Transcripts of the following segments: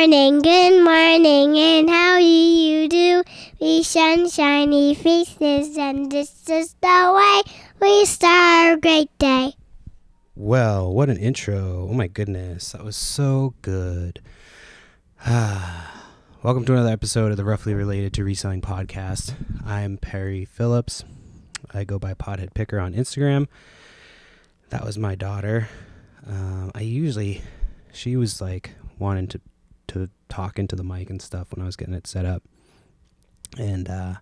morning, and how do you do? We sunshiny faces, and this is the way we start a great day. Well, what an intro. Oh my goodness, that was so good. Welcome to another episode of the Roughly Related to Reselling podcast. I'm Perry Phillips. I go by Pothead Picker on Instagram. That was my daughter. She was like wanting to talk into the mic and stuff when I was getting it set up. And so I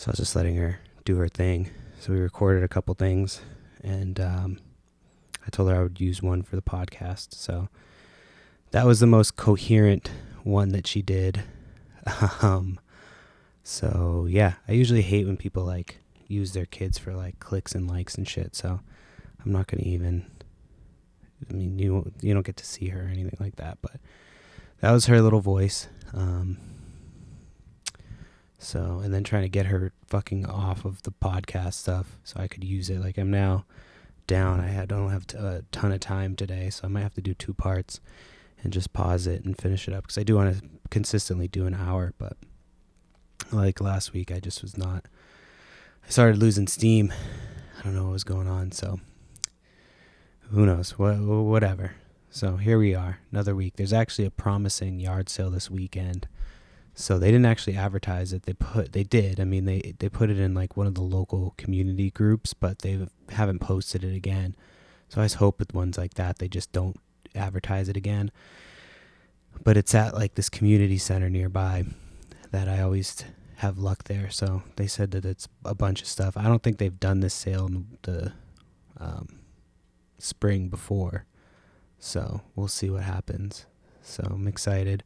was just letting her do her thing. So we recorded a couple things, and I told her I would use one for the podcast. So that was the most coherent one that she did. So yeah, I usually hate when people like use their kids for like clicks and likes and shit. So I'm not going to even, you don't get to see her or anything like that, but that was her little voice. So, and then trying to get her fucking off of the podcast stuff so I could use it. Like, I'm now down. I don't have a ton of time today, so I might have to do 2 parts and just pause it and finish it up, because I do want to consistently do an hour. But like last week, I just was not. I started losing steam. I don't know what was going on, so who knows? Whatever. So here we are, another week. There's actually a promising yard sale this weekend. So they didn't actually advertise it. They did. I mean, they put it in like one of the local community groups, but they haven't posted it again. So I just hope with ones like that, they just don't advertise it again. But it's at like this community center nearby that I always have luck there. So they said that it's a bunch of stuff. I don't think they've done this sale in the spring before. So we'll see what happens. So I'm excited,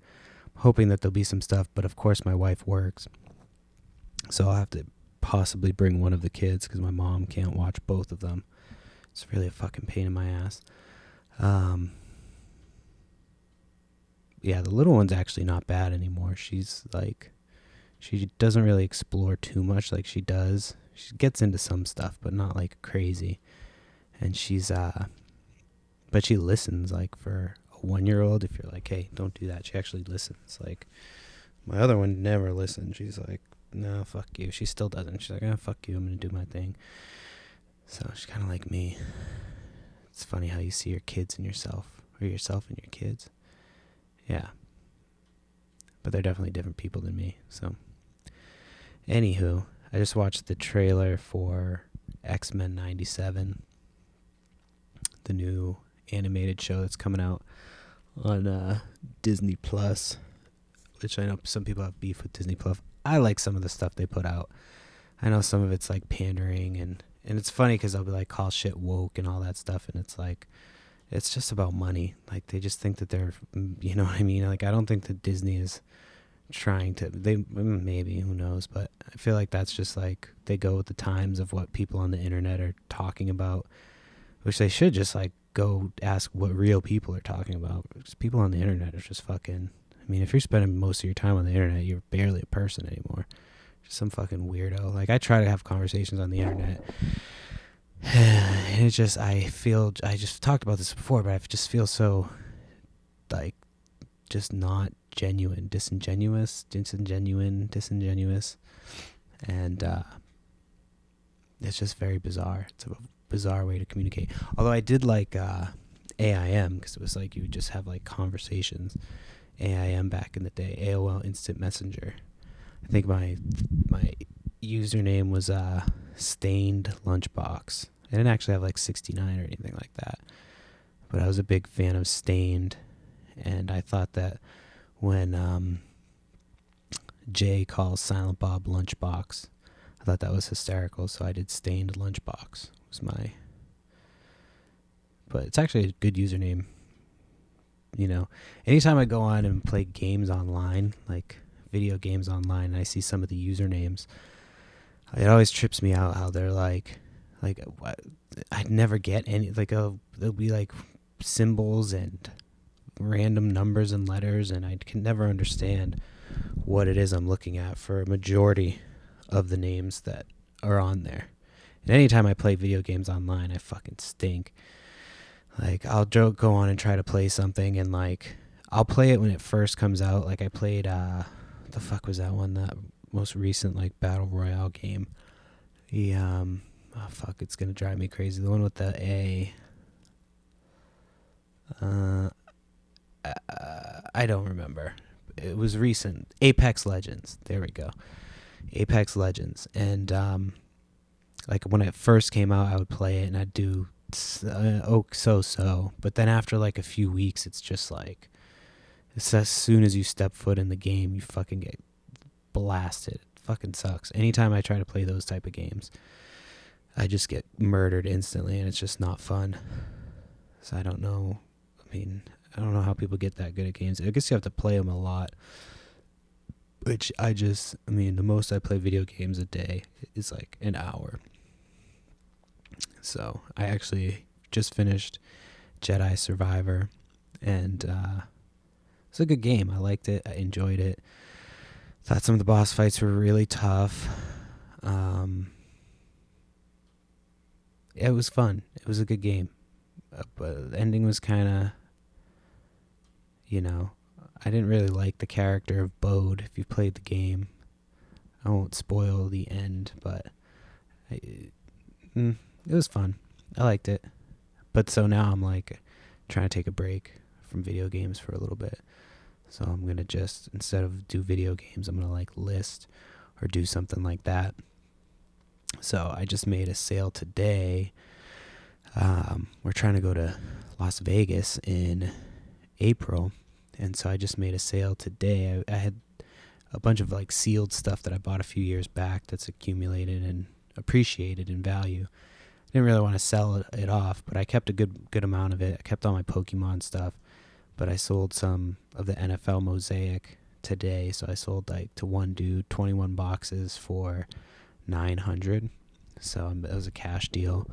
hoping that there'll be some stuff. But of course my wife works, so I'll have to possibly bring one of the kids because my mom can't watch both of them. It's really a fucking pain in my ass. Yeah, the little one's actually not bad anymore. She's like, she doesn't really explore too much like she does. She gets into some stuff, but not like crazy. And she's but she listens. Like for a 1-year-old, if you're like, hey, don't do that, she actually listens. Like my other one never listened. She's like, no, fuck you. She still doesn't. She's like, oh, fuck you, I'm gonna do my thing. So she's kind of like me. It's funny how you see your kids in yourself, or yourself in your kids. Yeah, but they're definitely different people than me. So anywho, I just watched the trailer for X-Men 97, the new animated show that's coming out on Disney Plus, which I know some people have beef with Disney Plus. I like some of the stuff they put out. I know some of it's like pandering, and it's funny because they'll be like, call shit woke and all that stuff, and it's like, it's just about money. Like they just think that they're, you know what I mean? Like I don't think that Disney is trying to, maybe, who knows, but I feel like that's just like they go with the times of what people on the internet are talking about, which they should just like go ask what real people are talking about, because people on the internet are just fucking, I mean, if you're spending most of your time on the internet, you're barely a person anymore. Just some fucking weirdo. Like I try to have conversations on the internet, and it just, I just talked about this before, but I just feel so like just not genuine, disingenuous, and it's just very bizarre. It's a bizarre way to communicate. Although I did like AIM, because it was like you would just have like conversations. AIM back in the day, AOL Instant Messenger. I think my username was Stained Lunchbox. I didn't actually have like 69 or anything like that, but I was a big fan of Stained, and I thought that when Jay calls Silent Bob Lunchbox, I thought that was hysterical, so I did Stained Lunchbox. Was my, but it's actually a good username. You know, anytime I go on and play games online, like video games online, and I see some of the usernames, it always trips me out how they're like I'd never get any, like there'll be like symbols and random numbers and letters, and I can never understand what it is I'm looking at for a majority of the names that are on there. And anytime I play video games online, I fucking stink. Like, I'll go on and try to play something, and like I'll play it when it first comes out. Like I played what the fuck was that one, that most recent like battle royale game? The oh fuck, it's gonna drive me crazy. The one with the A. I don't remember. It was recent. Apex Legends. There we go. Apex Legends. And like when it first came out, I would play it and I'd do so. But then after like a few weeks, it's just like, it's as soon as you step foot in the game, you fucking get blasted. It fucking sucks. Anytime I try to play those type of games, I just get murdered instantly, and it's just not fun. So I don't know. I mean, I don't know how people get that good at games. I guess you have to play them a lot. Which I mean, the most I play video games a day is like an hour. So I actually just finished Jedi Survivor, and it's a good game. I liked it. I enjoyed it. Thought some of the boss fights were really tough. It was fun. It was a good game. But the ending was kind of, I didn't really like the character of Bode. If you played the game, I won't spoil the end, but it was fun. I liked it. But so now I'm like trying to take a break from video games for a little bit. So I'm going to just, instead of do video games, I'm going to like list or do something like that. So I just made a sale today. We're trying to go to Las Vegas in April. And so I just made a sale today. I had a bunch of like sealed stuff that I bought a few years back that's accumulated and appreciated in value. I didn't really want to sell it off, but I kept a good amount of it. I kept all my Pokemon stuff, but I sold some of the NFL Mosaic today. So I sold like to one dude 21 boxes for $900. So it was a cash deal.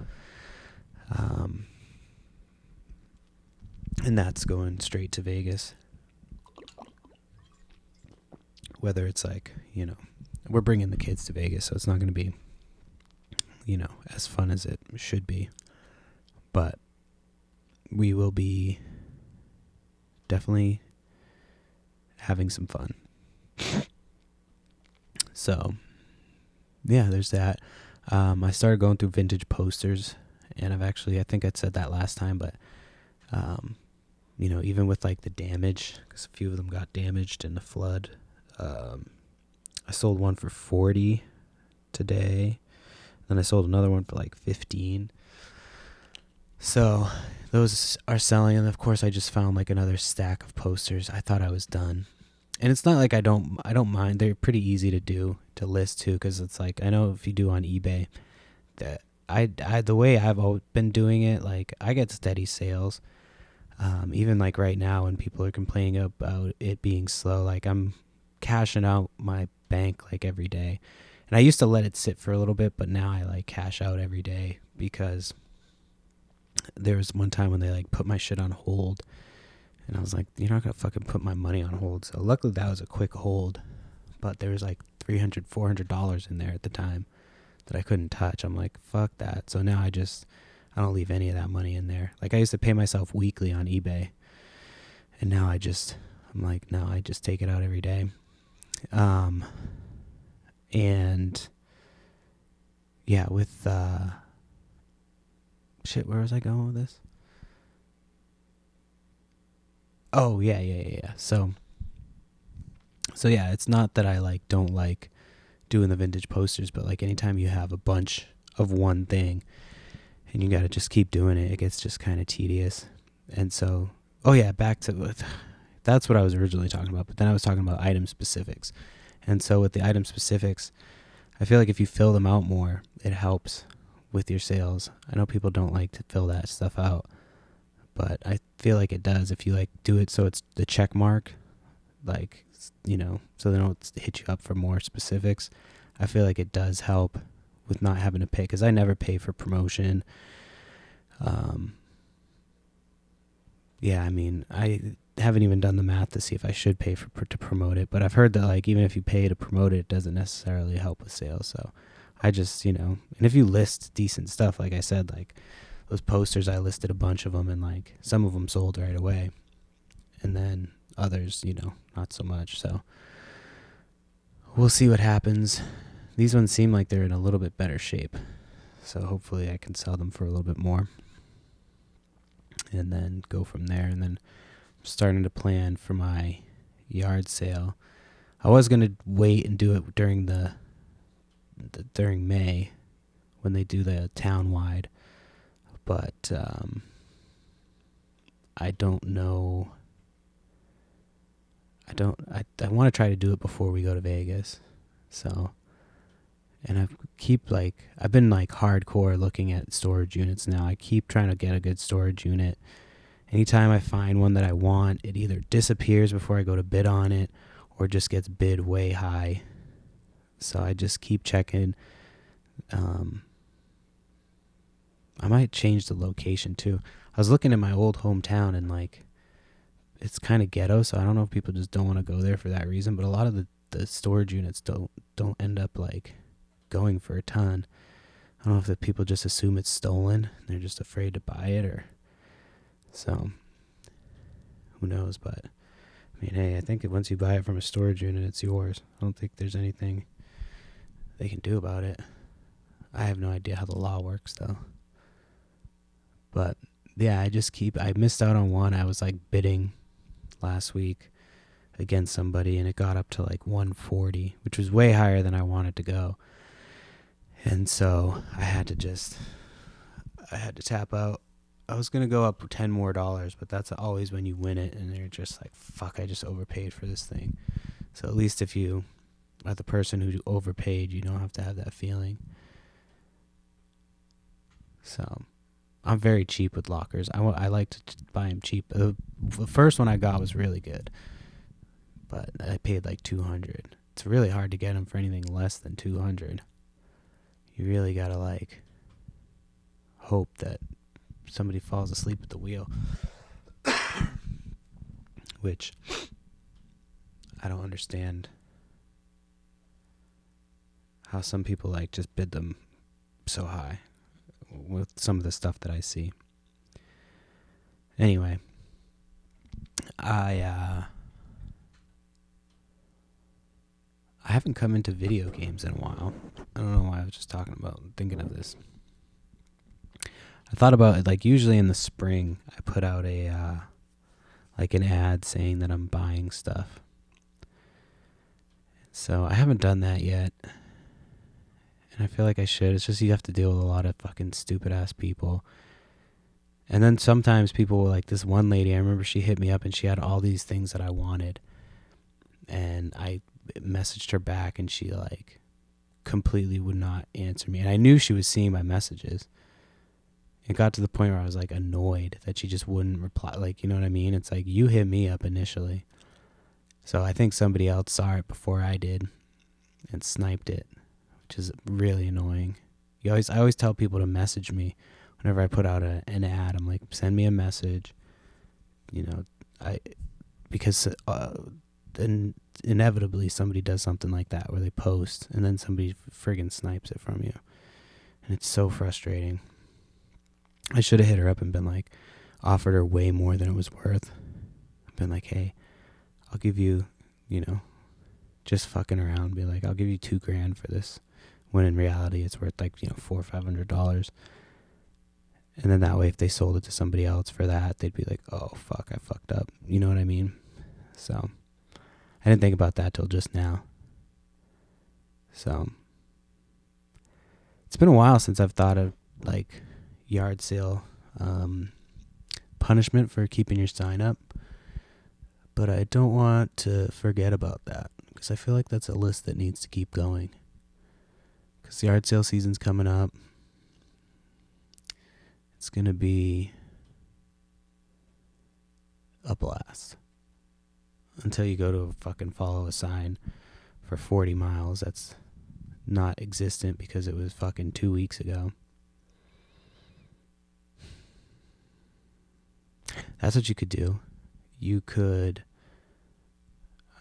And that's going straight to Vegas. Whether it's like, we're bringing the kids to Vegas, so it's not going to be, as fun as it should be. But we will be definitely having some fun. So, yeah, there's that. I started going through vintage posters, and I think I said that last time, but, even with like the damage, because a few of them got damaged in the flood, I sold one for $40 today. Then I sold another one for like $15. So those are selling, and of course I just found like another stack of posters. I thought I was done. And it's not like I don't mind. They're pretty easy to list too, because it's like, I know if you do on eBay, that I the way I've been doing it, like I get steady sales. Even like right now when people are complaining about it being slow, like I'm cashing out my bank like every day. And I used to let it sit for a little bit, but now I like cash out every day, because there was one time when they like put my shit on hold, and I was like, you're not gonna fucking put my money on hold. So luckily that was a quick hold, but there was like $300-$400 in there at the time that I couldn't touch. I'm like, fuck that. So now I don't leave any of that money in there. Like I used to pay myself weekly on eBay, and now I just take it out every day. And yeah, with shit, where was I going with this? Oh yeah. So yeah, it's not that I like don't like doing the vintage posters, but like anytime you have a bunch of one thing and you got to just keep doing it, it gets just kind of tedious. And so, back to that's what I was originally talking about, but then I was talking about item specifics. And so with the item specifics, I feel like if you fill them out more, it helps with your sales. I know people don't like to fill that stuff out, but I feel like it does if you like do it so it's the check mark, like, so they don't hit you up for more specifics. I feel like it does help with not having to pay, because I never pay for promotion. I haven't even done the math to see if I should pay to promote it, but I've heard that like even if you pay to promote it, it doesn't necessarily help with sales. So I just, and if you list decent stuff, like I said, like those posters, I listed a bunch of them, and like some of them sold right away. And then Others, not so much. So we'll see what happens. These ones seem like they're in a little bit better shape. So hopefully I can sell them for a little bit more. And then go from there. And then I'm starting to plan for my yard sale. I was going to wait and do it during during May when they do the town-wide. But I don't know. I want to try to do it before we go to Vegas. So, and I've been like hardcore looking at storage units now. I keep trying to get a good storage unit. Anytime I find one that I want, it either disappears before I go to bid on it or just gets bid way high. So I just keep checking. I might change the location too. I was looking at my old hometown and like it's kind of ghetto, so I don't know if people just don't want to go there for that reason, but a lot of the storage units don't end up like going for a ton. I don't know if the people just assume it's stolen and they're just afraid to buy it, or so who knows. But I mean, hey, I think once you buy it from a storage unit, it's yours. I don't think there's anything they can do about it. I have no idea how the law works though. But yeah, I missed out on one. I was like bidding last week against somebody and it got up to like 140, which was way higher than I wanted to go. And so I had to tap out. I was going to go up $10 more, but that's always when you win it and they're just like, fuck, I just overpaid for this thing. So at least if you are the person who overpaid, you don't have to have that feeling. So I'm very cheap with lockers. I like to buy them cheap. The first one I got was really good, but I paid like $200. It's really hard to get them for anything less than $200. You really gotta like hope that somebody falls asleep at the wheel, which I don't understand how some people like just bid them so high with some of the stuff that I see. Anyway, I haven't come into video games in a while. I don't know why I was just thinking of this. I thought about it, like usually in the spring, I put out an ad saying that I'm buying stuff. So I haven't done that yet. And I feel like I should. It's just you have to deal with a lot of fucking stupid ass people. And then sometimes people will, like this one lady, I remember she hit me up and she had all these things that I wanted. And I messaged her back and she like completely would not answer me. And I knew she was seeing my messages. It got to the point where I was like annoyed that she just wouldn't reply. Like, you know what I mean? It's like you hit me up initially. So I think somebody else saw it before I did and sniped it, which is really annoying. I always tell people to message me whenever I put out an ad. I'm like, send me a message. Because then inevitably somebody does something like that where they post and then somebody friggin' snipes it from you. And it's so frustrating. I should have hit her up and been like, offered her way more than it was worth. I've been like, hey, I'll give you, just fucking around. Be like, I'll give you $2,000 for this. When in reality, it's worth like, $400 or $500. And then that way, if they sold it to somebody else for that, they'd be like, oh, fuck, I fucked up. You know what I mean? So I didn't think about that till just now. So it's been a while since I've thought of like yard sale punishment for keeping your sign up. But I don't want to forget about that because I feel like that's a list that needs to keep going. Because the yard sale season's coming up. It's going to be a blast. Until you go to fucking follow a sign for 40 miles that's not existent because it was fucking 2 weeks ago. That's what you could do. You could...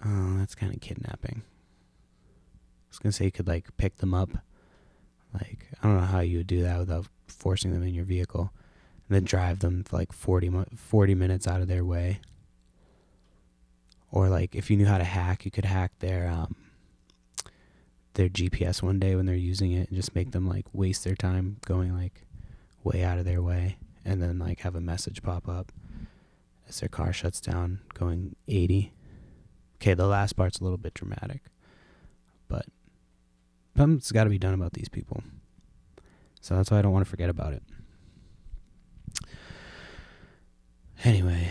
Oh, that's kind of kidnapping. I was going to say you could, like, pick them up. Like, I don't know how you would do that without forcing them in your vehicle. And then drive them for, like, 40 minutes out of their way. Or like if you knew how to hack, you could hack their GPS one day when they're using it and just make them like waste their time going like way out of their way, and then like have a message pop up as their car shuts down going 80. Okay, the last part's a little bit dramatic, but something's got to be done about these people. So that's why I don't want to forget about it. Anyway,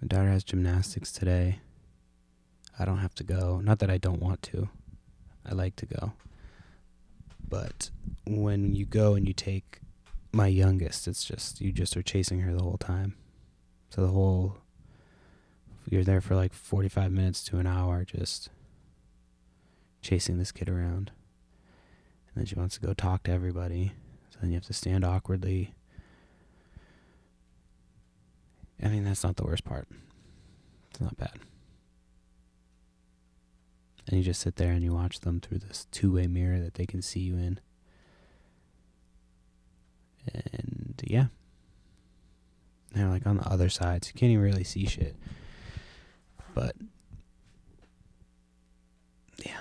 my daughter has gymnastics today. I don't have to go. Not that I don't want to. I like to go. But when you go and you take my youngest, it's just, you just are chasing her the whole time. So you're there for like 45 minutes to an hour just chasing this kid around. And then she wants to go talk to everybody. So then you have to stand awkwardly. I mean, that's not the worst part. It's not bad. And you just sit there and you watch them through this two-way mirror that they can see you in. And yeah. They're like on the other side, so you can't even really see shit. But yeah.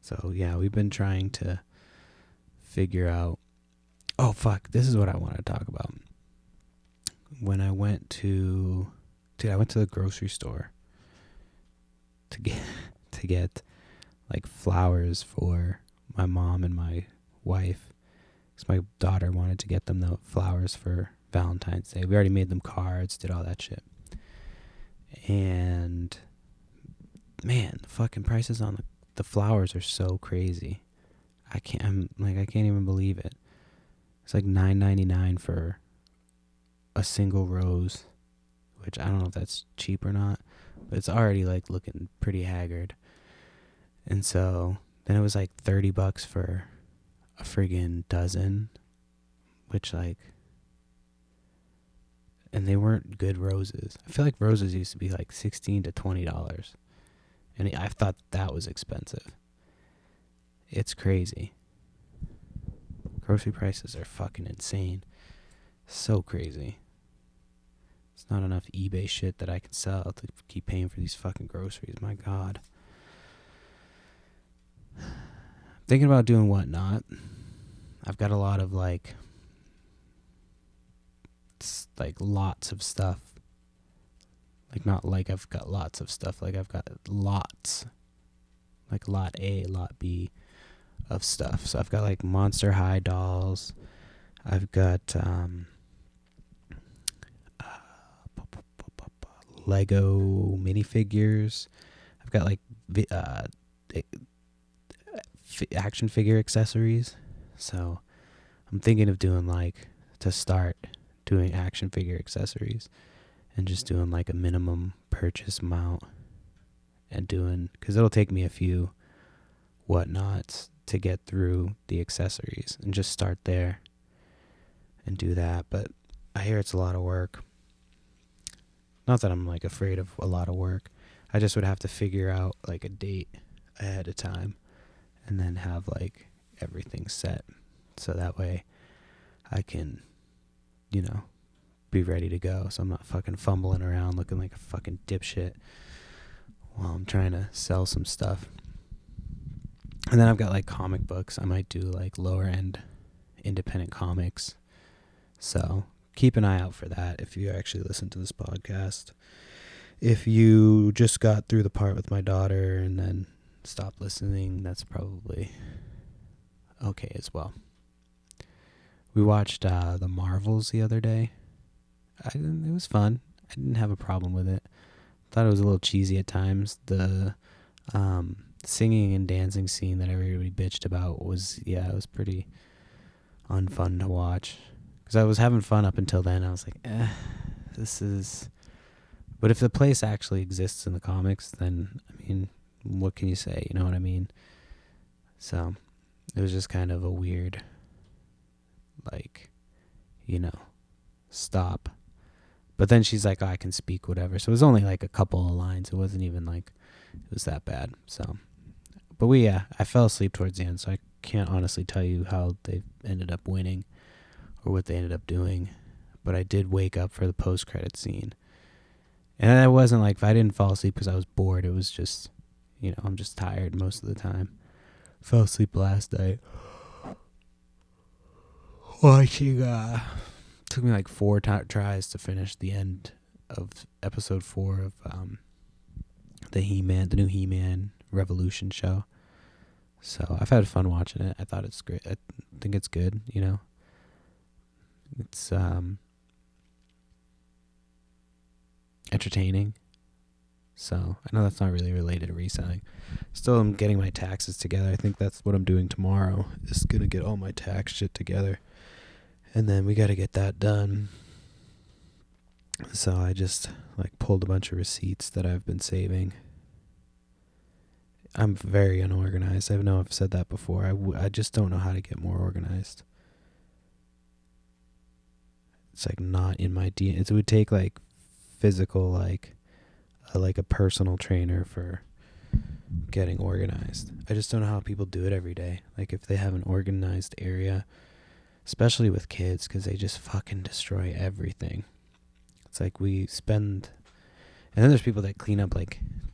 So yeah, we've been trying to figure out. Oh fuck, this is what I want to talk about. When I went to the grocery store to get like flowers for my mom and my wife, because my daughter wanted to get them the flowers for Valentine's Day. We already made them cards, did all that shit. And man, the fucking prices on the flowers are so crazy. I can't even believe it. It's like $9.99 for a single rose, which I don't know if that's cheap or not, but it's already like looking pretty haggard. And so then it was like $30 for a friggin' dozen, which like, and they weren't good roses. I feel like roses used to be like $16 to $20, and I thought that was expensive. It's crazy. Grocery prices are fucking insane. So crazy. It's not enough eBay shit that I can sell to keep paying for these fucking groceries. My God. Thinking about doing whatnot. I've got a lot of like lots of stuff. Like not like I've got lots of stuff. Like I've got lots. Like lot A, lot B of stuff. So I've got like Monster High dolls. I've got Lego minifigures. I've got like action figure accessories. So I'm thinking of doing to start doing action figure accessories and just doing like a minimum purchase amount and because it'll take me a few whatnots to get through the accessories and just start there and do that. But I hear it's a lot of work. Not that I'm like afraid of a lot of work. I just would have to figure out like a date ahead of time and then have like everything set. So that way I can, be ready to go. So I'm not fucking fumbling around looking like a fucking dipshit while I'm trying to sell some stuff. And then I've got like comic books. I might do like lower end independent comics. So keep an eye out for that if you actually listen to this podcast. If you just got through the part with my daughter and then stopped listening, that's probably okay as well. We watched the Marvels the other day. It was fun. I didn't have a problem with it. Thought it was a little cheesy at times. The singing and dancing scene that everybody bitched about was pretty unfun to watch. Because I was having fun up until then. I was like, this is... But if the place actually exists in the comics, then, I mean, what can you say? You know what I mean? So, it was just kind of a weird, stop. But then she's like, I can speak whatever. So it was only like a couple of lines. It wasn't even like it was that bad. So, but I fell asleep towards the end. So I can't honestly tell you how they ended up winning or what they ended up doing. but I did wake up for the post-credit scene. And it wasn't like I didn't fall asleep because I was bored. It was just, I'm just tired most of the time. Fell asleep last night. Watching, took me like 4 tries to finish the end of episode 4 of the new He-Man Revolution show. So I've had fun watching it. I thought it's great. I think it's good, It's entertaining. So I know that's not really related to reselling. Still, I'm getting my taxes together. I think that's what I'm doing tomorrow, is going to get all my tax shit together. And then we got to get that done. So I just pulled a bunch of receipts that I've been saving. I'm very unorganized. I know I've said that before. I just don't know how to get more organized. It's not in my DNA. It would take physical, a personal trainer for getting organized. I just don't know how people do it every day. If they have an organized area, especially with kids, because they just fucking destroy everything. It's we spend, and then there's people that clean up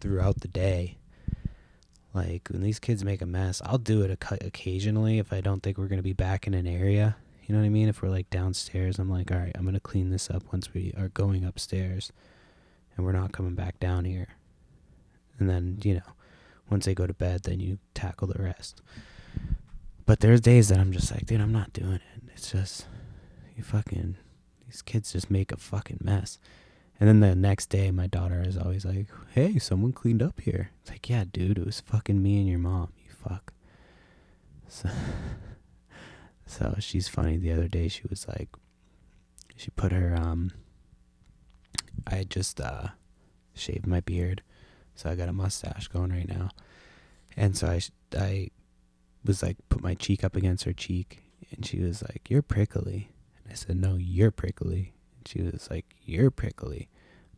throughout the day. When these kids make a mess, I'll do it occasionally if I don't think we're going to be back in an area. You know what I mean? If we're downstairs, I'm all right, I'm going to clean this up once we are going upstairs and we're not coming back down here. And then, once they go to bed, then you tackle the rest. But there's days that I'm just dude, I'm not doing it. It's just, these kids just make a fucking mess. And then the next day, my daughter is always hey, someone cleaned up here. It's yeah, dude, it was fucking me and your mom, you fuck. So she's funny. The other day, she was she put her, I had just shaved my beard, so I got a mustache going right now. And so I was put my cheek up against her cheek, and she was you're prickly. And I said, no, you're prickly. And she was you're prickly.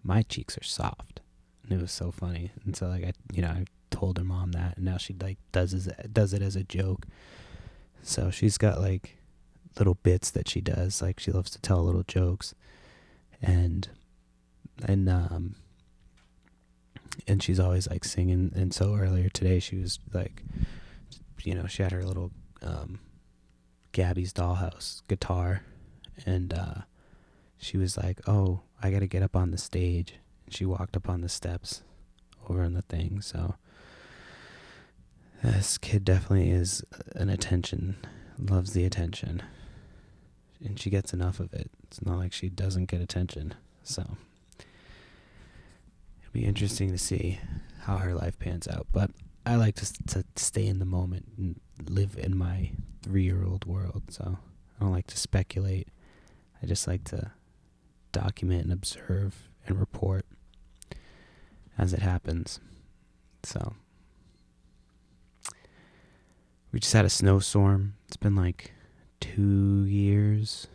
My cheeks are soft. And it was so funny. And so I told her mom that, and now she does it as a joke. So she's got little bits that she does. She loves to tell little jokes. And she's always singing. And so earlier today she was she had her little Gabby's Dollhouse guitar, and she was oh, I gotta get up on the stage. And she walked up on the steps over on the thing. So this kid definitely is an attention, loves the attention, and she gets enough of it. It's not she doesn't get attention. So it'll be interesting to see how her life pans out. But I like to stay in the moment and live in my 3-year-old world. So I don't like to speculate. I just like to document and observe and report as it happens. So we just had a snowstorm. It's been 2 years.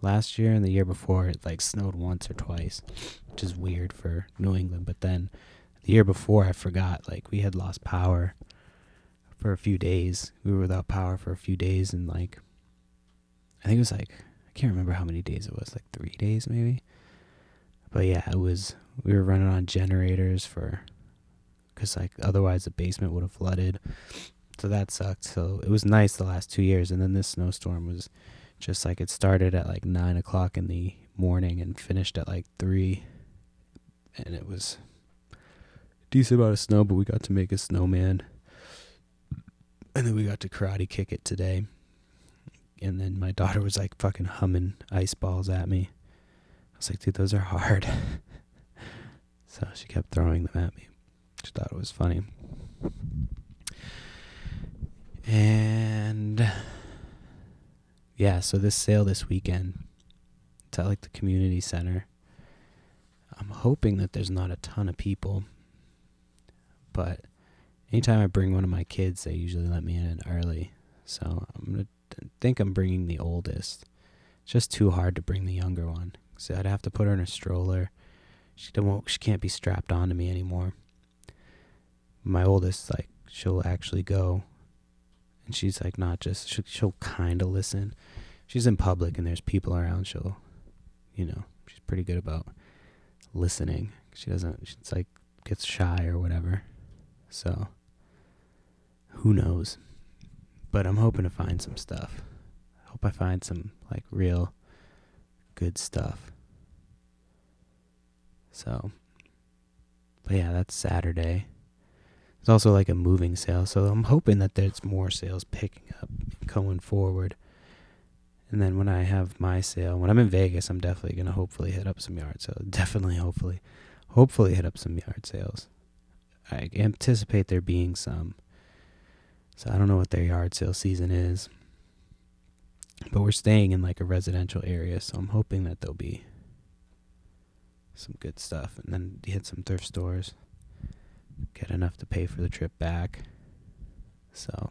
Last year and the year before, it snowed once or twice, which is weird for New England. But then the year before, I forgot, we had lost power for a few days. We were without power for a few days, and I think it was I can't remember how many days it was, 3 days maybe. But yeah, we were running on generators because otherwise the basement would have flooded. So that sucked. So it was nice the last 2 years. And then this snowstorm was just it started at 9 o'clock in the morning and finished at 3. And it was a decent amount of snow, but we got to make a snowman. And then we got to karate kick it today. And then my daughter was fucking humming ice balls at me. I was dude, those are hard. So she kept throwing them at me. She thought it was funny. And yeah, so this sale this weekend, it's at the community center. I'm hoping that there's not a ton of people, but anytime I bring one of my kids, they usually let me in So I think I'm bringing the oldest. It's just too hard to bring the younger one. So I'd have to put her in a stroller. She can't be strapped onto me anymore. My oldest, she'll actually go. And she's not just, she'll kind of listen. She's in public and there's people around, she'll she's pretty good about listening. She's like gets shy or whatever. So who knows? But I'm hoping to find some stuff. I hope I find some like real good stuff. So, but yeah, that's Saturday. It's also like a moving sale, so I'm hoping that there's more sales picking up going forward. And then when I have my sale, when I'm in Vegas, I'm definitely going to hopefully hit up some yard sales. Definitely, hopefully hit up some yard sales. I anticipate there being some. So I don't know what their yard sale season is. But we're staying in like a residential area, so I'm hoping that there'll be some good stuff. And then hit some thrift stores. Get enough to pay for the trip back. So,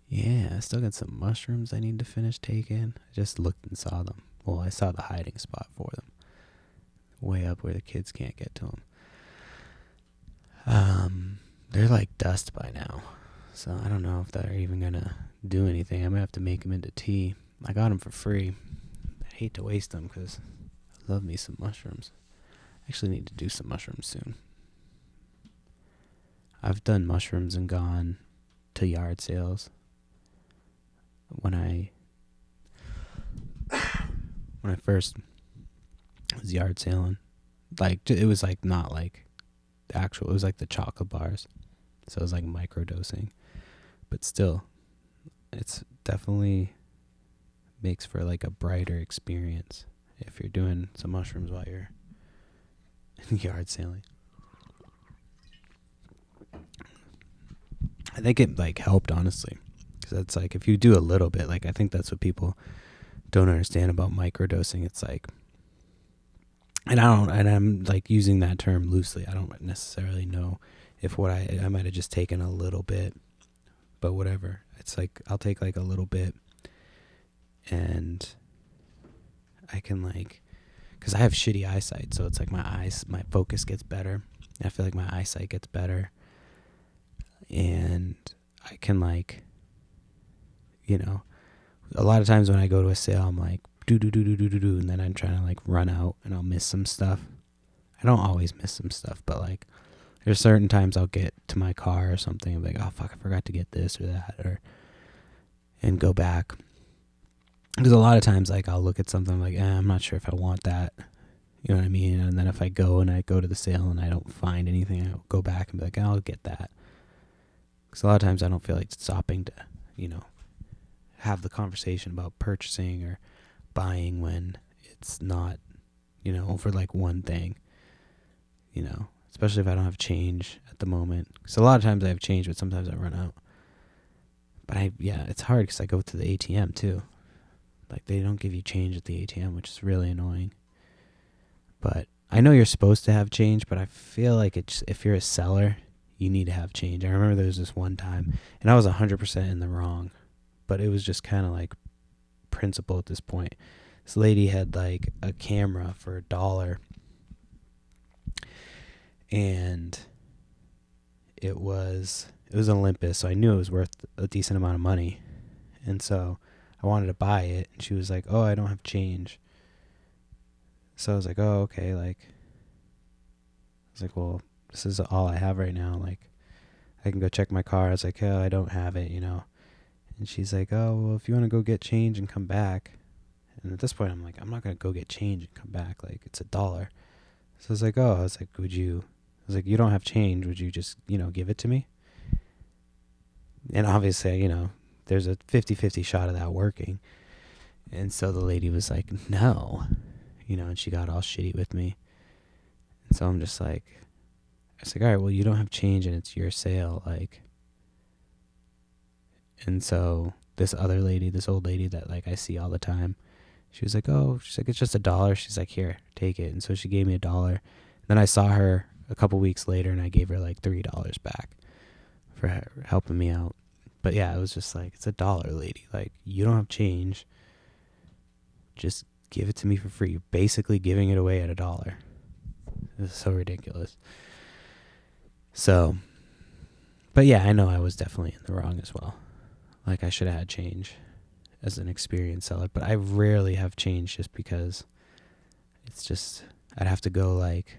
yeah, I still got some mushrooms I need to finish taking. I just looked and saw them. Well, I saw the hiding spot for them. Way up where the kids can't get to them. They're like dust by now. So I don't know if they're even going to do anything. I might have to make them into tea. I got them for free. I hate to waste them because I love me some mushrooms. I actually need to do some mushrooms soon. I've done mushrooms and gone to yard sales. When I first was yard selling, like it was like not like actual, it was like the chocolate bars. So it was like micro dosing. But still, it's definitely makes for like a brighter experience if you're doing some mushrooms while you're yard selling. I think it like helped, honestly, because it's like if you do a little bit, like I think that's what people don't understand about microdosing. It's like, and I'm like using that term loosely. I don't necessarily know if what I might have just taken a little bit, but whatever. It's like I'll take like a little bit, and I can like, because I have shitty eyesight, so it's like my focus gets better. I feel like my eyesight gets better, and I can like, a lot of times when I go to a sale, I'm like do, and then I'm trying to like run out and I'll miss some stuff. I don't always miss some stuff, but like there's certain times I'll get to my car or something. I'm like, oh fuck, I forgot to get this or that, and go back. Because a lot of times, like, I'll look at something like, I'm not sure if I want that. You know what I mean? And then if I go to the sale and I don't find anything, I'll go back and be like, I'll get that. Because a lot of times I don't feel like stopping to, have the conversation about purchasing or buying when it's not, over like one thing. Especially if I don't have change at the moment. Because a lot of times I have change, but sometimes I run out. But it's hard because I go to the ATM too. Like, they don't give you change at the ATM, which is really annoying. But I know you're supposed to have change, but I feel like if you're a seller, you need to have change. I remember there was this one time, and I was 100% in the wrong, but it was just kind of like principle at this point. This lady had like a camera for $1, and it was an Olympus, so I knew it was worth a decent amount of money, and so I wanted to buy it, and she was like, oh, I don't have change. So I was like, oh, okay, like, I was like, well, this is all I have right now, like, I can go check my car. I was like, oh, I don't have it, and she's like, oh, well, if you want to go get change and come back, and at this point, I'm like, I'm not going to go get change and come back, like, it's $1. So I was like, you don't have change, would you just, give it to me? And obviously, there's a 50-50 shot of that working. And so the lady was like, no, and she got all shitty with me. And so I'm just like, I was like, all right, well, you don't have change and it's your sale. Like, and so this old lady that like I see all the time, she was like, oh, she's like, it's just $1. She's like, here, take it. And so she gave me $1. Then I saw her a couple weeks later and I gave her like $3 back for her helping me out. But yeah, it was just like, it's $1, lady. Like, you don't have change. Just give it to me for free. You're basically giving it away at $1. It's so ridiculous. So, but yeah, I know I was definitely in the wrong as well. Like, I should have had change. as an experienced seller, but I rarely have changed just because it's just, I'd have to go like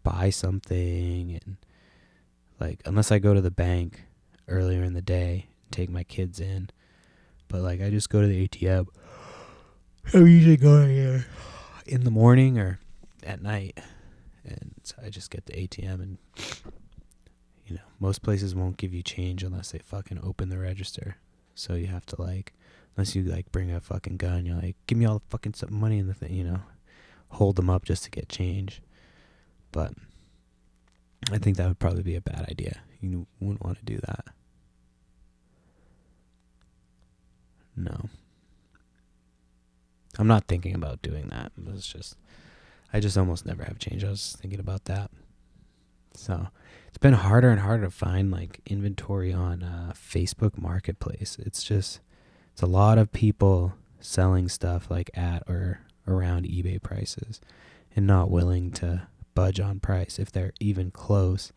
buy something, and like, unless I go to the bank earlier in the day and take my kids in, but like I just go to the ATM. I'm usually going there in the morning or at night, and so I just get the ATM, and most places won't give you change unless they fucking open the register. So you have to like, unless you like bring a fucking gun, you're like, give me all the fucking money in the thing, hold them up just to get change. But I think that would probably be a bad idea. You wouldn't want to do that. No. I'm not thinking about doing that. I just almost never have change. I was thinking about that. So it's been harder and harder to find like inventory on Facebook Marketplace. It's a lot of people selling stuff like at or around eBay prices and not willing to budge on price if they're even close.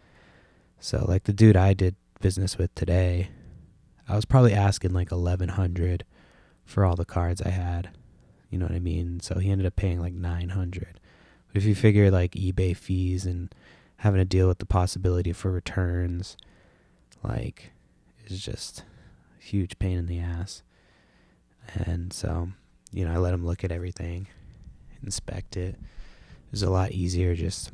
So like the dude I did business with today, I was probably asking like $1,100 for all the cards I had. You know what I mean? So he ended up paying like $900. But if you figure like eBay fees and having to deal with the possibility for returns, like, it's just a huge pain in the ass. And so, I let him look at everything, inspect it. It was a lot easier just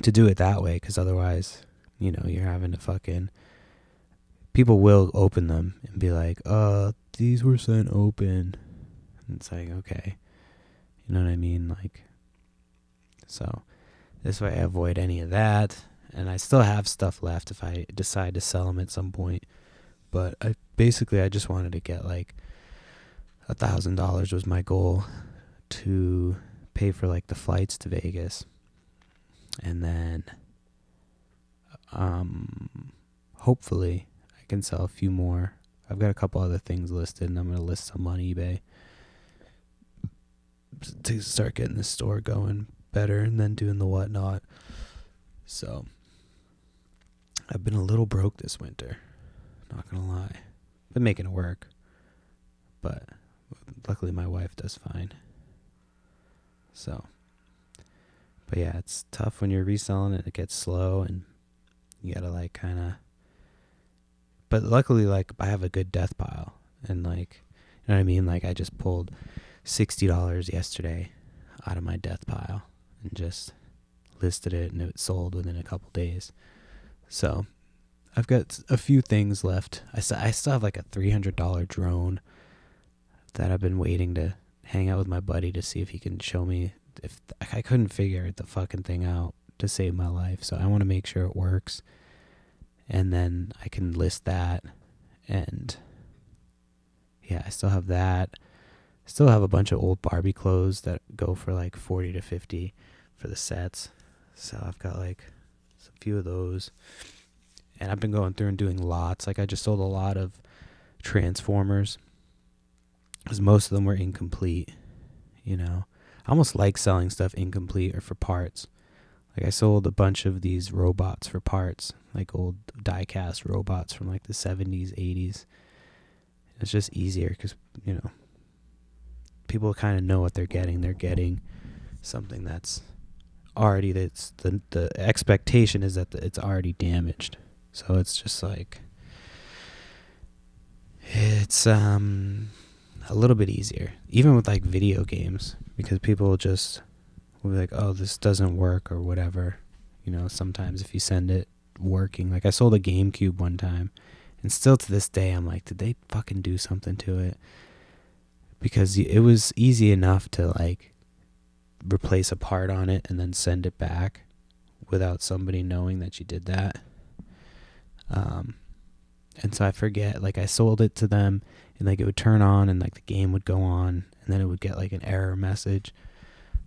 to do it that way, because otherwise, you're having to people will open them and be like, these were sent open. And it's like, okay. You know what I mean? Like, so this way I avoid any of that. And I still have stuff left if I decide to sell them at some point. But I just wanted to get like $1,000 was my goal to pay for like the flights to Vegas. And then hopefully I can sell a few more. I've got a couple other things listed, and I'm going to list some on eBay to start getting the store going better and then doing the whatnot. So I've been a little broke this winter, not gonna lie. Been making it work, but luckily my wife does fine. So, but yeah, it's tough when you're reselling it. It gets slow and you gotta like kind of, but luckily like I have a good death pile, and like, you know what I mean? Like I just pulled $60 yesterday out of my death pile and just listed it, and it sold within a couple days. So I've got a few things left. I still have like a $300 drone that I've been waiting to hang out with my buddy to see if he can show me. If I couldn't figure the fucking thing out to save my life, so I want to make sure it works, and then I can list that. And yeah, I still have that. Still have a bunch of old Barbie clothes that go for like 40 to 50 for the sets. So I've got like a few of those. And I've been going through and doing lots. Like I just sold a lot of Transformers because most of them were incomplete. I almost like selling stuff incomplete or for parts. Like I sold a bunch of these robots for parts, like old die-cast robots from like the 70s, 80s. It's just easier because, people kind of know what they're getting. They're getting something that's already, that's the expectation is that it's already damaged. So it's just like, it's a little bit easier, even with like video games, because people just will be like, oh, this doesn't work or whatever. Sometimes if you send it working, like I sold a GameCube one time, and still to this day I'm like, did they fucking do something to it? Because it was easy enough to like replace a part on it and then send it back without somebody knowing that you did that. And so I forget, like I sold it to them, and like it would turn on and like the game would go on, and then it would get like an error message.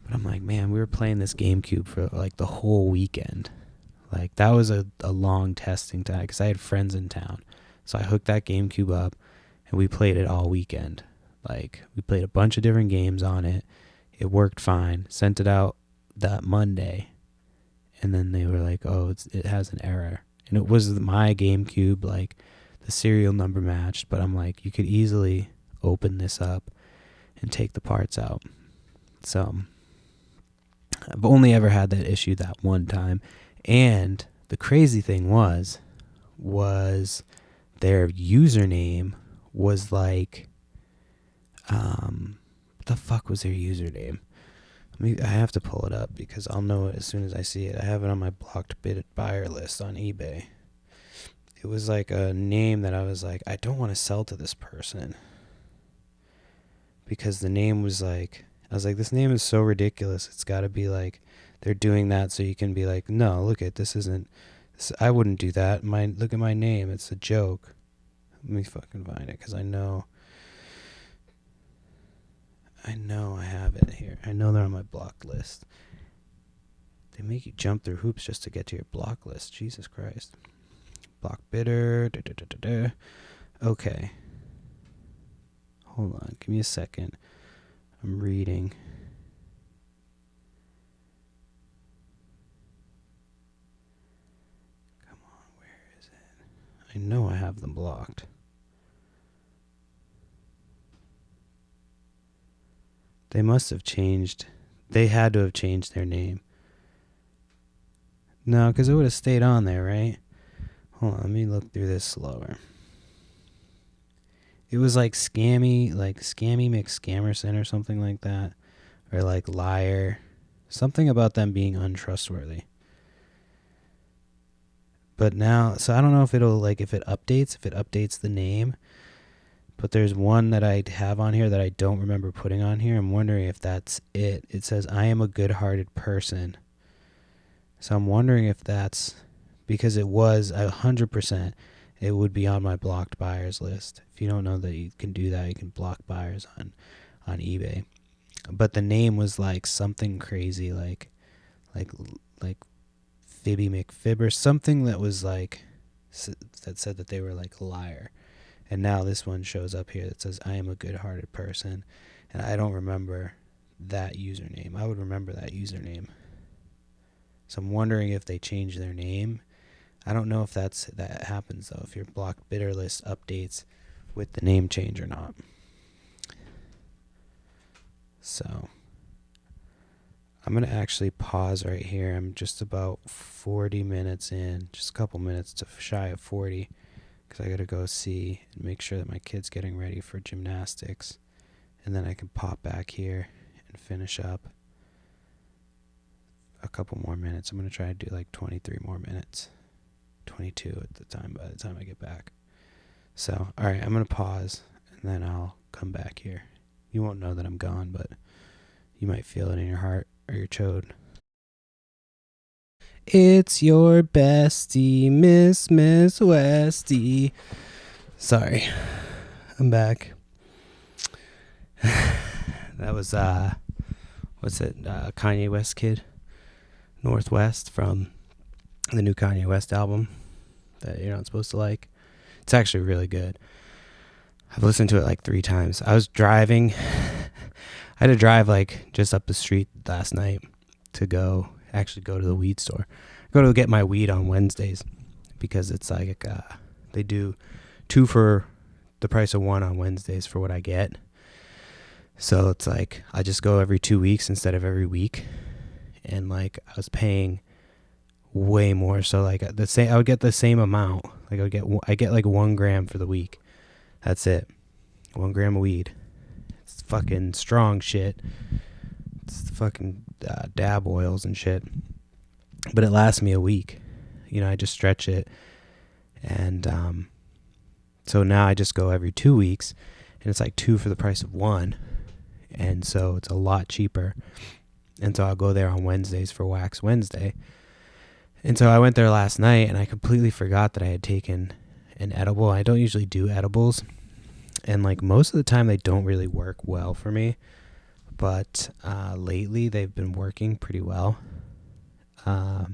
But I'm like, man, we were playing this GameCube for like the whole weekend. Like that was a long testing time because I had friends in town. So I hooked that GameCube up and we played it all weekend. Like we played a bunch of different games on it. It worked fine. Sent it out that Monday, and then they were like, oh, it has an error. And it was my GameCube, like the serial number matched, but I'm like, you could easily open this up and take the parts out. So I've only ever had that issue that one time. And the crazy thing was their username was like, what the fuck was their username? I have to pull it up because I'll know it as soon as I see it. I have it on my blocked buyer list on eBay. It was like a name that I was like, I don't want to sell to this person. Because the name was like, I was like, this name is so ridiculous. It's got to be like, they're doing that so you can be like, no, look at this isn't, I wouldn't do that. Look at my name. It's a joke. Let me fucking find it because I know I have it here. I know they're on my block list. They make you jump through hoops just to get to your block list. Jesus Christ. Block bidder. Okay. Hold on. Give me a second. I'm reading. Come on. Where is it? I know I have them blocked. They must have changed. They had to have changed their name. No, because it would have stayed on there, right? Hold on, let me look through this slower. It was like Scammy McScammerson or something like that. Or like Liar. Something about them being untrustworthy. But now, so I don't know if it'll, like, if it updates the name. But there's one that I have on here that I don't remember putting on here. I'm wondering if that's it. It says, I am a good-hearted person. So I'm wondering if that's, because it was 100%, it would be on my blocked buyers list. If you don't know that you can do that, you can block buyers on eBay. But the name was like something crazy, like Fibby McFib or something that was like, that said that they were like a liar. And now this one shows up here that says, I am a good-hearted person. And I don't remember that username. I would remember that username. So I'm wondering if they change their name. I don't know if that happens, though, if your blocked bidder list updates with the name change or not. So I'm going to actually pause right here. I'm just about 40 minutes in, just a couple minutes to shy of 40. Because I got to go see and make sure that my kid's getting ready for gymnastics. And then I can pop back here and finish up a couple more minutes. I'm going to try to do like 23 more minutes. 22 at the time by the time I get back. So, all right, I'm going to pause and then I'll come back here. You won't know that I'm gone, but you might feel it in your heart or your chode. It's your bestie, Miss Westie. Sorry, I'm back. That was Kanye West Kid, Northwest, from the new Kanye West album that you're not supposed to like. It's actually really good. I've listened to it like 3 times. I was driving. I had to drive like just up the street last night to go to the weed store. I go to get my weed on Wednesdays because it's like they do 2 for the price of 1 on Wednesdays for what I get. So it's like I just go every 2 weeks instead of every week, and like I was paying way more. So like I would get the same amount. Like I get like 1 gram for the week. That's it. 1 gram of weed. It's fucking strong shit. It's fucking dab oils and shit. But it lasts me a week. You know, I just stretch it. And so now I just go every 2 weeks. And it's like 2 for the price of 1. And so it's a lot cheaper. And so I'll go there on Wednesdays for Wax Wednesday. And so I went there last night and I completely forgot that I had taken an edible. I don't usually do edibles. And like most of the time they don't really work well for me. But lately they've been working pretty well. So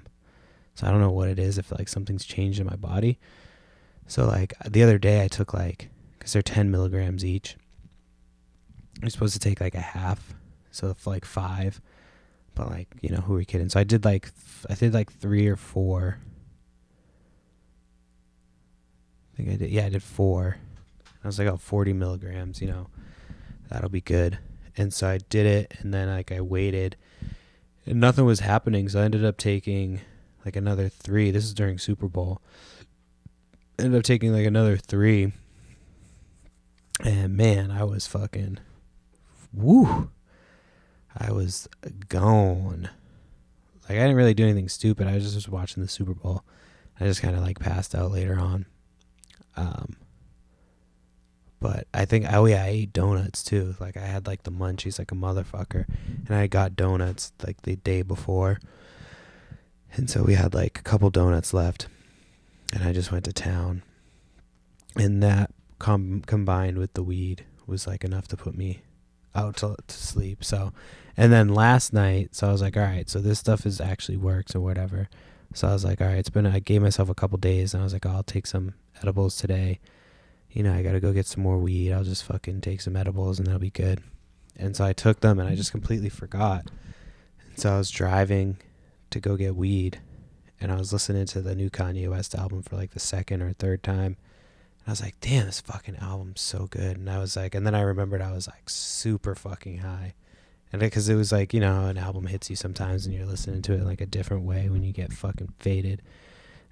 I don't know what it is, if like something's changed in my body. So like the other day I took like, because they're 10 milligrams each. You're supposed to take like a half. So for like 5. But like, you know, who are you kidding? So I did like 3 or 4. I think I did 4. I was like, 40 milligrams, you know. That'll be good. And so I did it, and then like I waited, and nothing was happening. So I ended up taking like another 3. This is during Super Bowl. Ended up taking like another 3, and man, I was fucking woo. I was gone. Like I didn't really do anything stupid. I was just watching the Super Bowl. I just kind of like passed out later on. But I think, oh yeah, I ate donuts too. Like I had like the munchies like a motherfucker, and I got donuts like the day before, and so we had like a couple donuts left, and I just went to town, and that combined with the weed was like enough to put me out to sleep. So, and then last night, so I was like, all right, so this stuff is actually works or whatever. So I was like, all right, I gave myself a couple days, and I was like, oh, I'll take some edibles today. You know, I got to go get some more weed. I'll just fucking take some edibles and that'll be good. And so I took them and I just completely forgot. And so I was driving to go get weed, and I was listening to the new Kanye West album for like the second or third time. And I was like, damn, this fucking album's so good. And I was like, and then I remembered I was like super fucking high. And because it was like, you know, an album hits you sometimes and you're listening to it like a different way when you get fucking faded.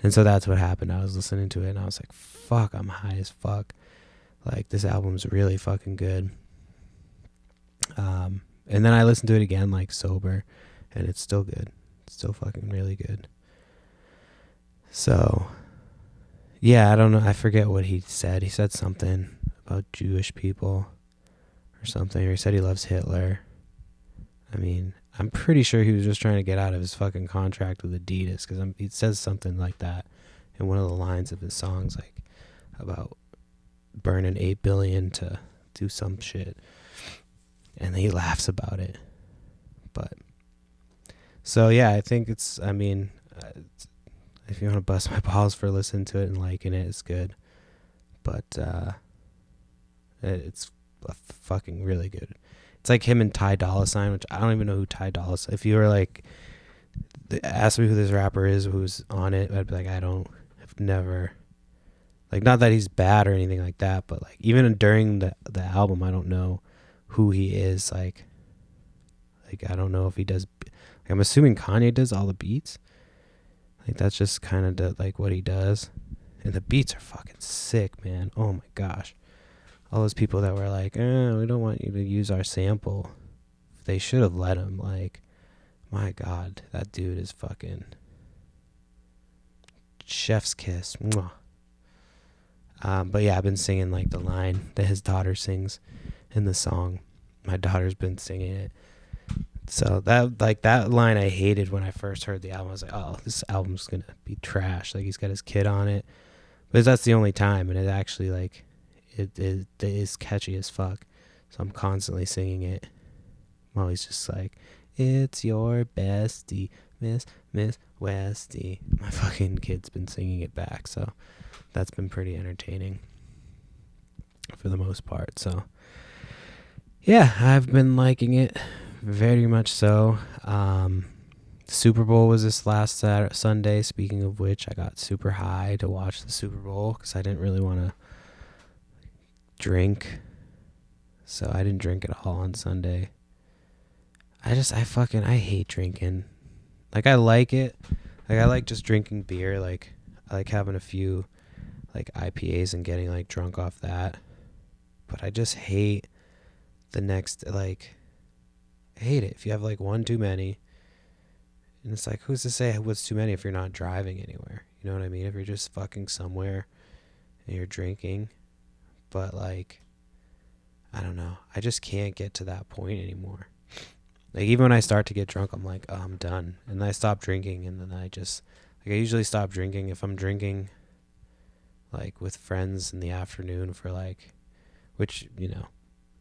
And so that's what happened. I was listening to it and I was like, fuck, I'm high as fuck. Like, this album's really fucking good. And then I listened to it again, like, sober, and it's still good. It's still fucking really good. So, yeah, I don't know. I forget what he said. He said something about Jewish people or something, or he said he loves Hitler. I mean, I'm pretty sure he was just trying to get out of his fucking contract with Adidas, because he says something like that in one of the lines of his songs, like about burning $8 billion to do some shit, and he laughs about it. But so yeah, I think it's, I mean, if you want to bust my balls for listening to it and liking it, it's good. But it's fucking really good. It's like him and Ty Dolla $ign, which I don't even know who Ty Dolla $ign. If you were like, ask me who this rapper is who's on it, I'd be like, I've never, like, not that he's bad or anything like that, but like even during the album, I don't know who he is. Like I don't know if he does. Like, I'm assuming Kanye does all the beats. Like that's just kind of like what he does, and the beats are fucking sick, man. Oh my gosh. All those people that were like, we don't want you to use our sample. They should have let him. Like, my God, that dude is fucking chef's kiss. Mwah. But yeah, I've been singing like the line that his daughter sings in the song. My daughter's been singing it. So that line I hated when I first heard the album. I was like, oh, this album's going to be trash. Like, he's got his kid on it. But that's the only time. And it actually, like, it is catchy as fuck. So I'm constantly singing it. I'm always just like, it's your bestie, Miss Westie. My fucking kid's been singing it back. So that's been pretty entertaining for the most part. So yeah, I've been liking it very much so. Super Bowl was this last Sunday. Speaking of which, I got super high to watch the Super Bowl because I didn't really want to drink. So I didn't drink at all on Sunday. I hate drinking. Like, I like it. Like, I like just drinking beer. Like, I like having a few like IPAs and getting like drunk off that. But I just hate the next, like, I hate it if you have like one too many. And it's like, who's to say what's too many if you're not driving anywhere? You know what I mean? If you're just fucking somewhere and you're drinking. But like, I don't know. I just can't get to that point anymore. Like, even when I start to get drunk, I'm like, oh, I'm done. And then I stop drinking, and then I usually stop drinking if I'm drinking like with friends in the afternoon for like, which, you know,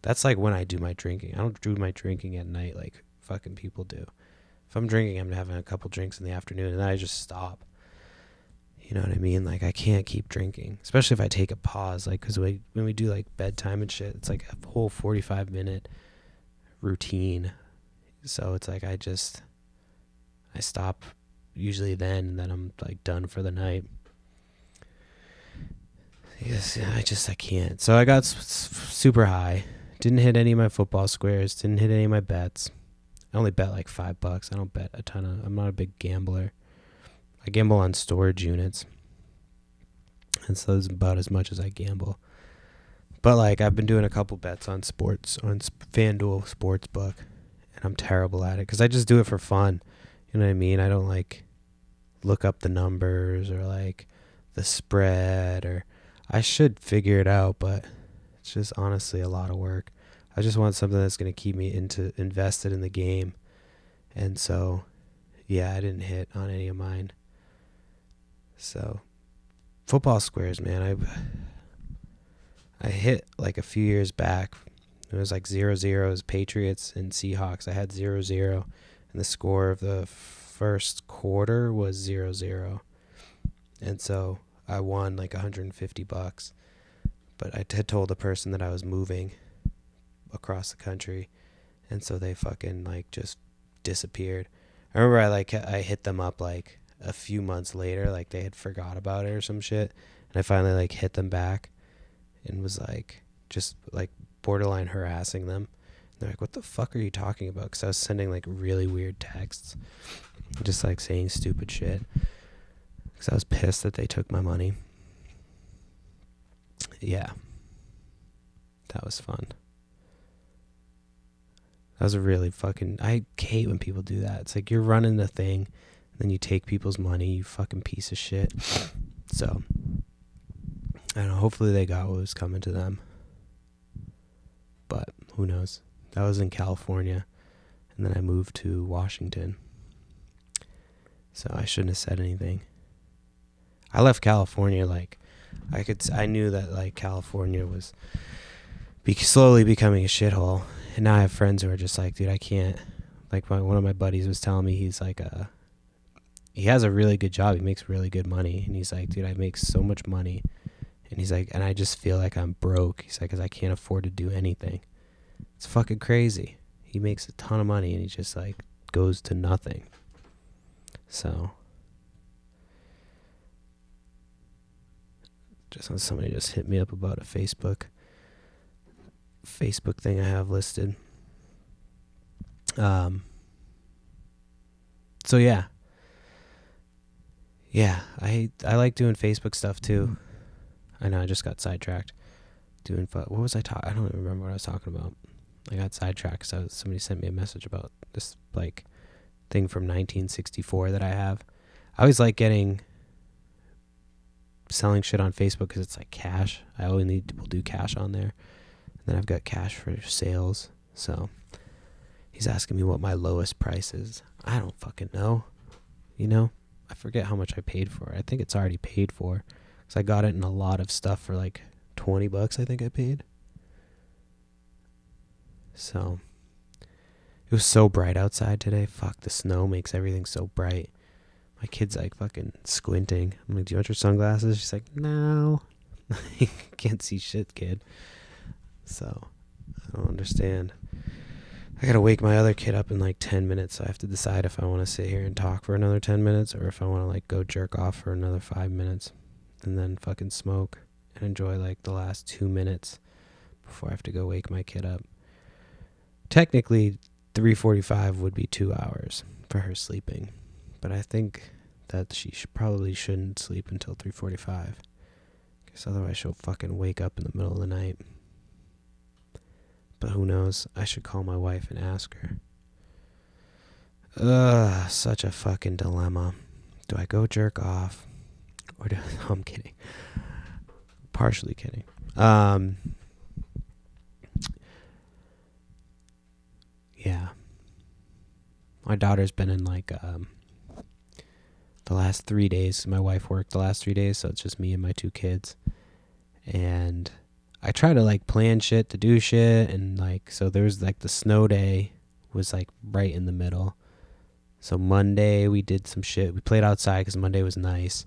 that's like when I do my drinking. I don't do my drinking at night like fucking people do. If I'm drinking, I'm having a couple drinks in the afternoon, and then I just stop. You know what I mean? Like, I can't keep drinking, especially if I take a pause. Like, because when we do like bedtime and shit, it's like a whole 45-minute routine. So it's like I stop usually then, and then I'm like done for the night. Yes, yeah, I can't. So I got super high Didn't hit any of my football squares. Didn't hit any of my bets. I only bet like $5. I don't bet a ton of. I'm not a big gambler. I gamble on storage units, and so that's about as much as I gamble. But like I've been doing a couple bets on sports on FanDuel Sportsbook, and I'm terrible at it because I just do it for fun. You know what I mean? I don't like look up the numbers or like the spread, or I should figure it out, but it's just honestly a lot of work. I just want something that's going to keep me invested in the game. And so, yeah, I didn't hit on any of mine. So, football squares, man. I hit like a few years back. It was like 0-0 Patriots and Seahawks. I had 0-0, and the score of the first quarter was 0-0. And so I won like $150. But I had told the person that I was moving across the country, and so they fucking like just disappeared. I remember I hit them up like a few months later, like they had forgot about it or some shit, and I finally like hit them back and was like just like borderline harassing them. And they're like, what the fuck are you talking about? Because I was sending like really weird texts, just like saying stupid shit, because I was pissed that they took my money. Yeah, that was fun. That was a really fucking... I hate when people do that. It's like you're running the thing, and then you take people's money, you fucking piece of shit. So, I don't know. Hopefully they got what was coming to them. But who knows? That was in California, and then I moved to Washington. So I shouldn't have said anything. I left California like... I knew that like California was slowly becoming a shithole. And now I have friends who are just like, dude, I can't. Like one of my buddies was telling me he's like he has a really good job. He makes really good money. And he's like, dude, I make so much money. And he's like, and I just feel like I'm broke. He's like, because I can't afford to do anything. It's fucking crazy. He makes a ton of money and he just like goes to nothing. So somebody just hit me up about a Facebook thing I have listed. So yeah, I like doing Facebook stuff too. I know I just got sidetracked doing what was I talking? I don't even remember what I was talking about. I got sidetracked because somebody sent me a message about this like thing from 1964 that I have. I always like selling shit on Facebook because it's like cash. I always need people do cash on there. And then I've got cash for sales. So he's asking me what my lowest price is. I don't fucking know. You know, I forget how much I paid for it. I think it's already paid for because I got it in a lot of stuff for like $20. I think I paid. So it was so bright outside today. Fuck, the snow makes everything so bright. My kid's like fucking squinting. I'm like, do you want your sunglasses? She's like, no. I can't see shit, kid. So, I don't understand. I gotta wake my other kid up in like 10 minutes, so I have to decide if I want to sit here and talk for another 10 minutes or if I want to like go jerk off for another 5 minutes and then fucking smoke and enjoy like the last 2 minutes before I have to go wake my kid up. Technically, 3:45 would be 2 hours for her sleeping, but I think that she probably shouldn't sleep until 3:45 because otherwise she'll fucking wake up in the middle of the night. But who knows? I should call my wife and ask her. Such a fucking dilemma. Do I go jerk off? Or do... No, I'm kidding. Partially kidding. Yeah. My daughter's been in like the last 3 days. My wife worked the last 3 days, so it's just me and my 2 kids. And I try to like plan shit to do shit, and like so there was like the snow day was like right in the middle. So Monday we did some shit. We played outside because Monday was nice.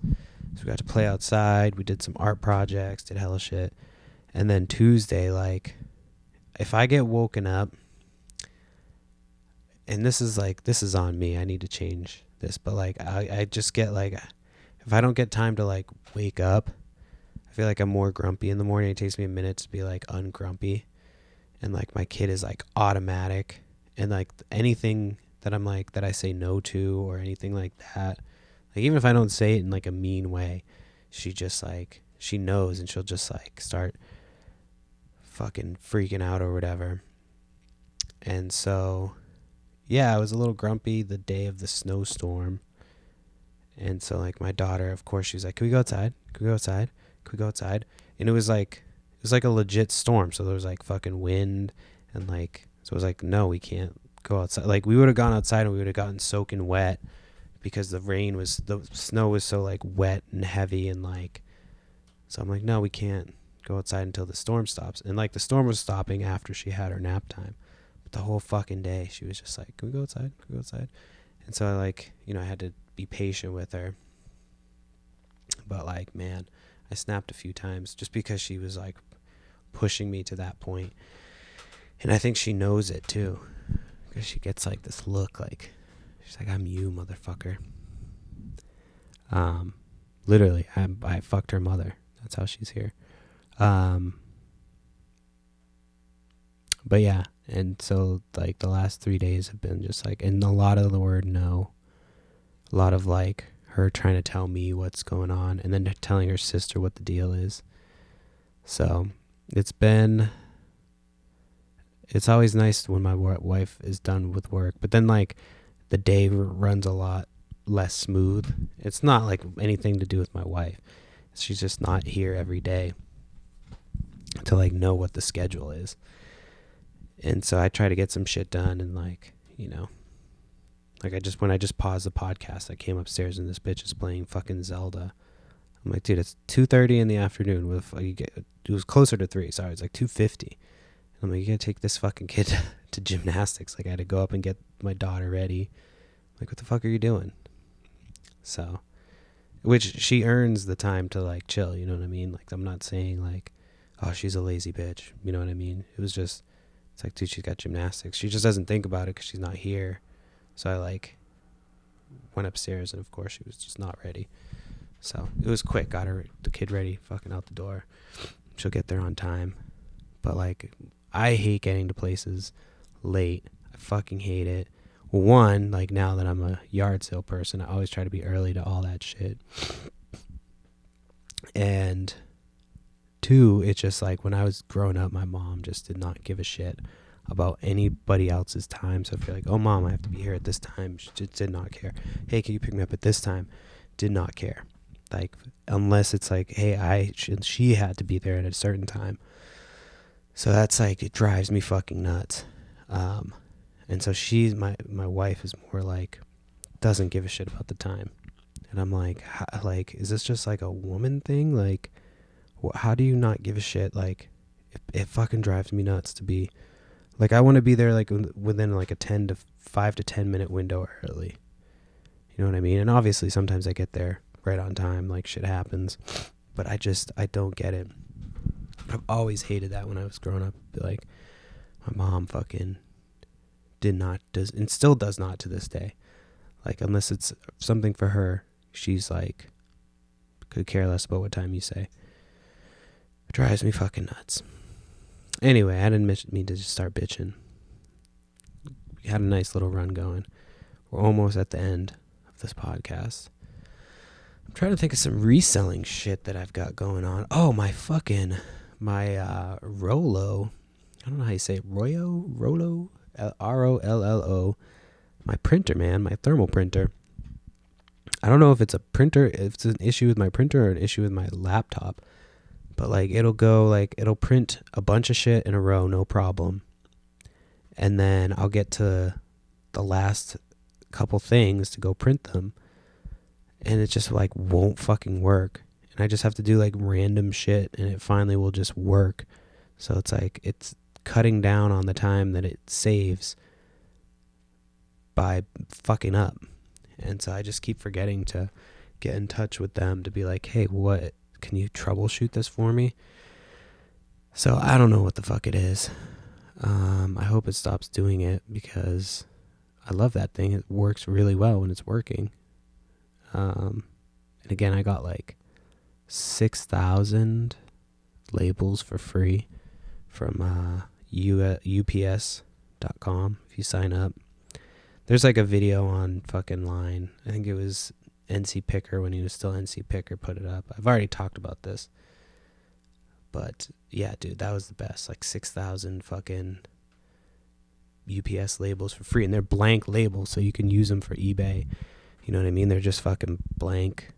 So we got to play outside. We did some art projects, did hella shit. And then Tuesday, like if I get woken up, and this is on me, I need to change this, but like I just get like, if I don't get time to like wake up, I feel like I'm more grumpy in the morning. It takes me a minute to be like ungrumpy. and like my kid is like automatic, and like anything that I'm like that I say no to or anything like that, like even if I don't say it in like a mean way, she just like she knows, and she'll just like start fucking freaking out or whatever. And so yeah, I was a little grumpy the day of the snowstorm. And so like my daughter, of course, she was like, "Can we go outside? Can we go outside? Can we go outside?" And it was like a legit storm. So there was like fucking wind, and like so it was like, "No, we can't go outside." Like we would have gone outside and we would have gotten soaking wet because the snow was so like wet and heavy, and like so I'm like, "No, we can't go outside until the storm stops." And like the storm was stopping after she had her nap time. But the whole fucking day she was just like, "Can we go outside? Can we go outside?" And so I like, I had to be patient with her. But like, man, I snapped a few times just because she was like pushing me to that point. And I think she knows it too, because she gets like this look like she's like, "I'm you, motherfucker." Literally, I fucked her mother. That's how she's here. But yeah, and so like the last 3 days have been just like, and a lot of the word no, a lot of like her trying to tell me what's going on, and then telling her sister what the deal is. So it's always nice when my wife is done with work, but then like the day runs a lot less smooth. It's not like anything to do with my wife. She's just not here every day to like know what the schedule is. And so I try to get some shit done, and like, like when I just paused the podcast, I came upstairs and this bitch is playing fucking Zelda. I'm like, dude, it's 2:30 in the afternoon. It was closer to 3. Sorry, it's like 2:50. I'm like, you gotta take this fucking kid to gymnastics. Like I had to go up and get my daughter ready. Like, what the fuck are you doing? So, which she earns the time to like chill. You know what I mean? Like I'm not saying like, oh, she's a lazy bitch. You know what I mean? It was just, it's like, dude, she's got gymnastics. She just doesn't think about it because she's not here. So I like went upstairs, and of course she was just not ready. So it was quick. Got the kid ready, fucking out the door. She'll get there on time. But like, I hate getting to places late. I fucking hate it. One, like now that I'm a yard sale person, I always try to be early to all that shit. And two, it's just like when I was growing up, my mom just did not give a shit about anybody else's time. So if you're like, "Oh, Mom, I have to be here at this time," she just did not care. "Hey, can you pick me up at this time?" Did not care. Like, unless it's like, hey, she had to be there at a certain time. So that's like, it drives me fucking nuts. And so she's my wife is more like, doesn't give a shit about the time. And I'm like, is this just like a woman thing? Like, how do you not give a shit? Like, it fucking drives me nuts to be like, I want to be there like within like a 5 to 10 minute window early. You know what I mean? And obviously sometimes I get there right on time, like shit happens, but I don't get it. I've always hated that when I was growing up. Like, my mom fucking does and still does not to this day. Like, unless it's something for her, she's like, could care less about what time you say. It drives me fucking nuts. Anyway, I didn't mean to just start bitching. We had a nice little run going. We're almost at the end of this podcast. I'm trying to think of some reselling shit that I've got going on. Oh, my Rollo. I don't know how you say it. Rollo? ROLLO. My printer, man. My thermal printer. I don't know if it's if it's an issue with my printer or an issue with my laptop. But like, it'll print a bunch of shit in a row, no problem. And then I'll get to the last couple things to go print them, and it just like won't fucking work. And I just have to do like random shit, and it finally will just work. So it's like, it's cutting down on the time that it saves by fucking up. And so I just keep forgetting to get in touch with them to be like, hey, what, can you troubleshoot this for me? So I don't know what the fuck it is. I hope it stops doing it, because I love that thing. It works really well when it's working. And again, I got like 6,000 labels for free from UPS.com if you sign up. There's like a video on fucking line. I think it was NC Picker when he was still NC Picker put it up. I've already talked about this. But yeah, dude, that was the best. Like 6,000 fucking UPS labels for free. And they're blank labels, so you can use them for eBay. You know what I mean? They're just fucking blank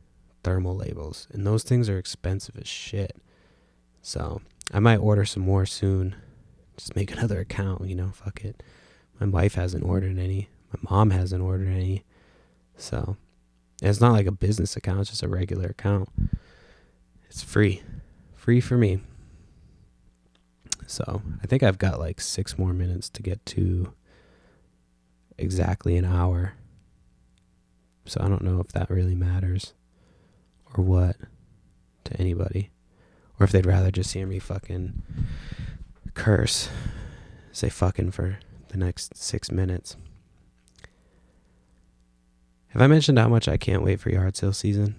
thermal labels. And those things are expensive as shit. So I might order some more soon. Just make another account, fuck it. My wife hasn't ordered any. My mom hasn't ordered any. So it's not like a business account. It's just a regular account. It's free. Free for me. So I think I've got like 6 more minutes to get to exactly an hour. So I don't know if that really matters or what to anybody. Or if they'd rather just hear me fucking curse. Say fucking for the next 6 minutes. Have I mentioned how much I can't wait for yard sale season?